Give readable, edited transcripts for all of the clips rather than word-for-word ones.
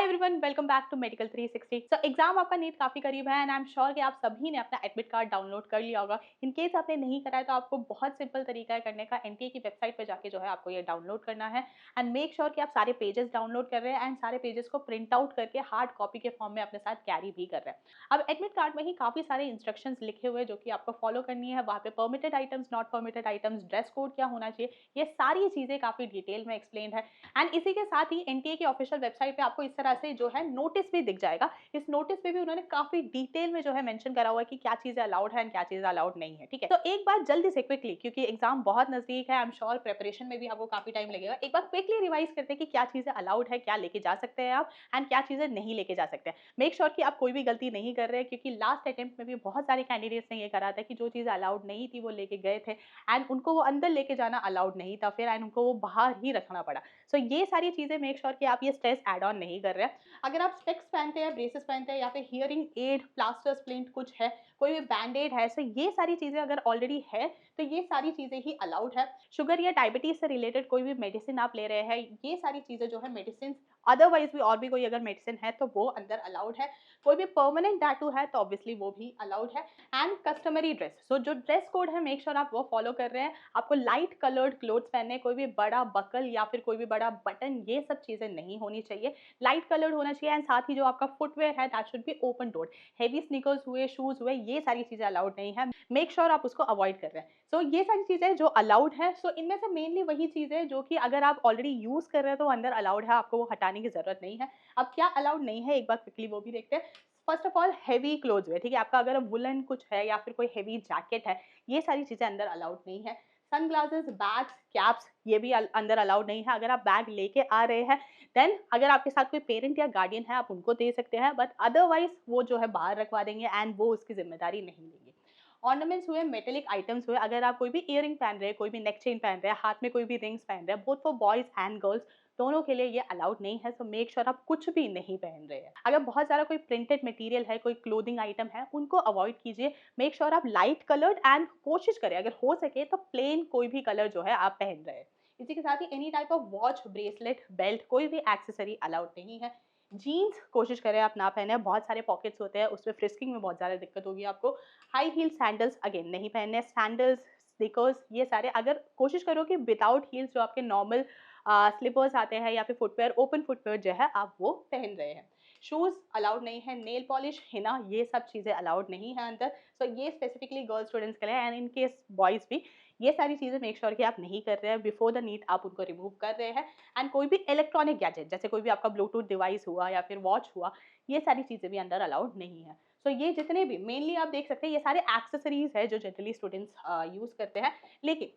Everyone, welcome back to medical 360। So exam आपका NEET काफी करीब है एंड आई एम श्योर कि आप सभी ने अपना एडमिट कार्ड डाउनलोड कर लिया होगा। इन केस आपने नहीं करा है तो आपको बहुत सिंपल तरीका है करने का। एनटीए की वेबसाइट पे जाके जो है आपको ये डाउनलोड करना है एंड मेक श्योर कि आप सारे पेजेस डाउनलोड कर रहे हैं एंड सारे पेजेस को प्रिंट आउट करके हार्ड कॉपी के फॉर्म में अपने साथ कैरी भी कर रहे हैं। अब एडमिट कार्ड में ही काफी सारे इंस्ट्रक्शंस लिखे हुए जो कि आपको फॉलो करनी है। वहाँ पे permitted items, not permitted items, dress code क्या होना चाहिए, ये सारी चीजें काफी डिटेल में एक्सप्लेन है। एंड इसी के साथ ही एनटीए की ऑफिशियल वेबसाइट पे आपको इस तरह से जो है नोटिस भी दिख जाएगा। इस नोटिस पे भी उन्होंने काफी डिटेल में जो है मेंशन करा हुआ है कि क्या चीजें अलाउड है एंड क्या चीजें अलाउड नहीं है। ठीक है, तो एक बार जल्दी से क्विकली, क्योंकि एग्जाम बहुत नजदीक है, आई एम श्योर प्रिपरेशन में भी आपको काफी टाइम लगेगा, एक बार क्विकली रिवाइज करते हैं कि क्या चीजें अलाउड है, क्या लेके जा सकते हैं आप एंड क्या चीजें नहीं लेके जा सकते हैं। मेक श्योर कि आप कोई भी गलती नहीं कर रहे हैं, क्योंकि लास्ट अटेम्प्ट में भी बहुत सारे कैंडिडेट्स ने ये करा था कि जो चीजें अलाउड नहीं थी वो लेके गए थे एंड उनको वो अंदर लेके जाना अलाउड नहीं था फिर एंड उनको वो बाहर ही रखना पड़ा। सो ये सारी चीजें मेक श्योर कि आप ये स्ट्रेस ऐड ऑन नहीं कर रहे हैं। अगर आप स्पेक्स पहनते हैं, ब्रेसेस पहनते हैं या फिर हियरिंग एड, प्लास्टर, स्प्लिंट कुछ है, कोई भी बैंडेड है, सो ये सारी चीजें अगर ऑलरेडी है तो ये सारी चीजें ही अलाउड है। शुगर या डायबिटीज से रिलेटेड कोई भी मेडिसिन आप ले रहे हैं, ये सारी चीजें जो है मेडिसिन, अदरवाइज भी और भी कोई अगर मेडिसिन है तो वो अंदर अलाउड है। कोई भी परमानेंट टैटू है तो ऑब्वियसली वो भी अलाउड है। एंड कस्टमरी ड्रेस, सो जो ड्रेस कोड है मेक श्योर आप वो फॉलो कर रहे हैं। आपको लाइट कलर्ड क्लोथ्स पहनने, कोई भी बड़ा बकल या फिर कोई भी बड़ा बटन, ये सब चीजें नहीं होनी चाहिए। लाइट कलर्ड होना चाहिए एंड साथ ही जो आपका फुटवेयर है that should be open toed. Heavy sneakers हुए, शूज हुए, ये सारी चीजें अलाउड नहीं है। मेक श्योर आप उसको अवॉइड कर रहे हैं। सो ये सारी चीजें जो अलाउड है, सो इनमें से मेनली वही चीजें जो कि अगर आप ऑलरेडी यूज कर रहे हैं तो अंदर अलाउड है, आपको वो हटाने की जरूरत नहीं है। अब क्या अलाउड नहीं है एक बार क्विकली वो भी देखते हैं। First of all heavy clothes हुए, ठीक है, आपका अगर वुलन कुछ है या फिर कोई हेवी जैकेट है, ये सारी चीजें अंदर अलाउड नहीं है। सनग्लासेस, बैग्स, कैप्स, ये भी अंदर अलाउड नहीं है। अगर आप बैग लेके आ रहे हैं देन अगर आपके साथ कोई पेरेंट या गार्डियन है आप उनको दे सकते हैं, बट अदरवाइज वो जो है बाहर रखवा देंगे एंड वो उसकी जिम्मेदारी नहीं लेंगे। ऑर्नामेंट्स हुए, मेटेलिक आइटम्स हुए, अगर आप कोई भी इयरिंग पहन रहे हैं, कोई भी नेक चेन पहन रहे हैं, हाथ में कोई भी रिंग्स पहन रहे हैं, both for boys and girls दोनों के लिए ये अलाउड नहीं है। सो मेक श्योर आप कुछ भी नहीं पहन रहे हैं। अगर बहुत सारा कोई प्रिंटेड मटेरियल है, कोई क्लोथिंग आइटम है, उनको अवॉइड कीजिए। मेक श्योर आप लाइट कलर्ड एंड कोशिश करें अगर हो सके तो प्लेन कोई भी कलर जो है आप पहन रहे हैं। इसी के साथ ही any type of watch, bracelet, belt, कोई भी एक्सेसरी अलाउड नहीं है। जीन्स कोशिश करें आप ना पहने, बहुत सारे पॉकेट्स होते हैं, उसमें फ्रिस्किंग में बहुत ज़्यादा दिक्कत होगी आपको। हाई हील सैंडल्स अगेन नहीं पहनने। सैंडल्स, स्नीकर्स, ये सारे अगर कोशिश करो कि विदाउट हील्स जो आपके नॉर्मल स्लीपर्स आते हैं या फिर फुटवेयर, ओपन फुटवेयर जो है आप वो पहन रहे हैं। शूज़ अलाउड नहीं है। नेल पॉलिश, हिना, ये सब चीज़ें अलाउड नहीं है अंदर। सो ये स्पेसिफिकली गर्ल स्टूडेंट्स के लिए एंड इन केस बॉयज़ भी, ये सारी चीज़ें मेक श्योर कि आप नहीं कर रहे हैं। बिफोर द नीट आप उनको रिमूव कर रहे हैं। एंड कोई भी इलेक्ट्रॉनिक गैजेट जैसे कोई भी आपका ब्लूटूथ डिवाइस हुआ या फिर वॉच हुआ, ये सारी चीज़ें भी अंदर अलाउड नहीं है। सो ये जितने भी मेनली आप देख सकते हैं ये सारे एक्सेसरीज है जो जनरली स्टूडेंट्स यूज़ करते हैं। लेकिन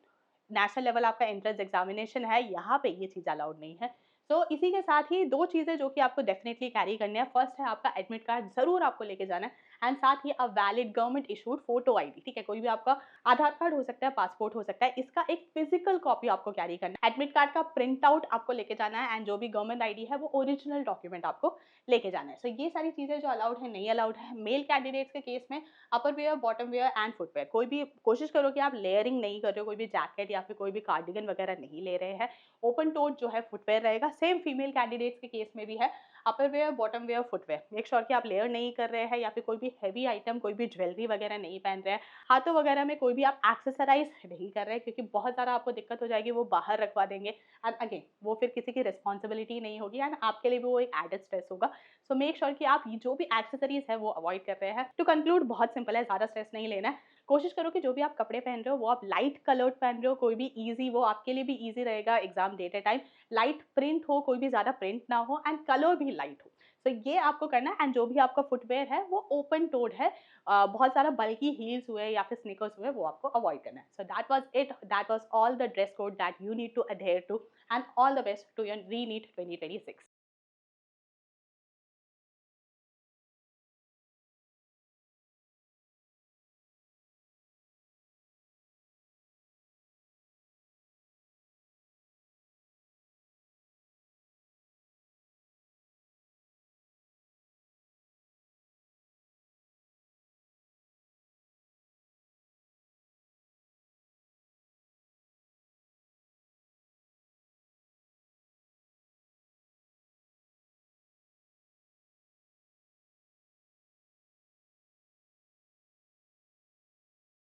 नेशनल लेवल आपका एंट्रेंस एग्जामिनेशन है, यहाँ पे ये चीज़ अलाउड नहीं है। तो इसी के साथ ही दो चीज़ें जो कि आपको डेफिनेटली कैरी करनी है। फर्स्ट है आपका एडमिट कार्ड ज़रूर आपको लेके जाना है एंड साथ ही a valid government issued photo ID, ठीक है, कोई भी आपका आधार कार्ड हो सकता है, पासपोर्ट हो सकता है, इसका एक फिजिकल कॉपी आपको कैरी करना है। एडमिट कार्ड का प्रिंट आउट आपको लेके जाना है एंड जो भी गवर्नमेंट आईडी है वो ओरिजिनल डॉक्यूमेंट आपको लेके जाना है। सो ये सारी चीज़ें जो अलाउड है, नहीं अलाउड है। मेल कैंडिडेट्स के केस में upper wear, bottom wear and footwear, कोई भी कोशिश करो कि आप लेयरिंग नहीं कर रहे हो, कोई भी जैकेट या फिर कोई भी कार्डिगन वगैरह नहीं ले रहे हैं। ओपन टोट जो है फुटवेयर रहेगा। सेम फीमेल कैंडिडेट्स के केस में भी है। Upper wear, bottom wear, footwear, make sure कि आप लेयर नहीं कर रहे हैं या फिर कोई भी हैवी आइटम, कोई भी ज्वेलरी वगैरह नहीं पहन रहे हैं। हाथों वगैरह में कोई भी आप एक्सेसराइज नहीं कर रहे हैं, क्योंकि बहुत ज़्यादा आपको दिक्कत हो जाएगी, वो बाहर रखवा देंगे एंड अगेन वो फिर किसी की रिस्पॉन्सिबिलिटी नहीं होगी एंड आपके लिए भी वो एक एडेड स्ट्रेस होगा। सो मेक श्योर कि आप जो भी एक्सेसरीज है वो अवॉइड कर रहे हैं। टू कंक्लूड, बहुत सिंपल है, ज़्यादा स्ट्रेस नहीं लेना है। कोशिश करो कि जो भी आप कपड़े पहन रहे हो वो आप लाइट कलर्ड पहन रहे हो, कोई भी ईजी, वो आपके लिए भी ईजी रहेगा एग्जाम देते टाइम। लाइट प्रिंट हो, कोई भी ज़्यादा प्रिंट ना हो एंड कलर भी लाइट हो। सो ये आपको करना है एंड जो भी आपका फुटवेयर है वो ओपन टोड है। बहुत सारा बल्कि हील्स हुए या फिर स्नीकर्स हुए वो आपको अवॉइड करना है। So that was it, that was all the dress code that you need to adhere to and all the best to your re NEET 2026।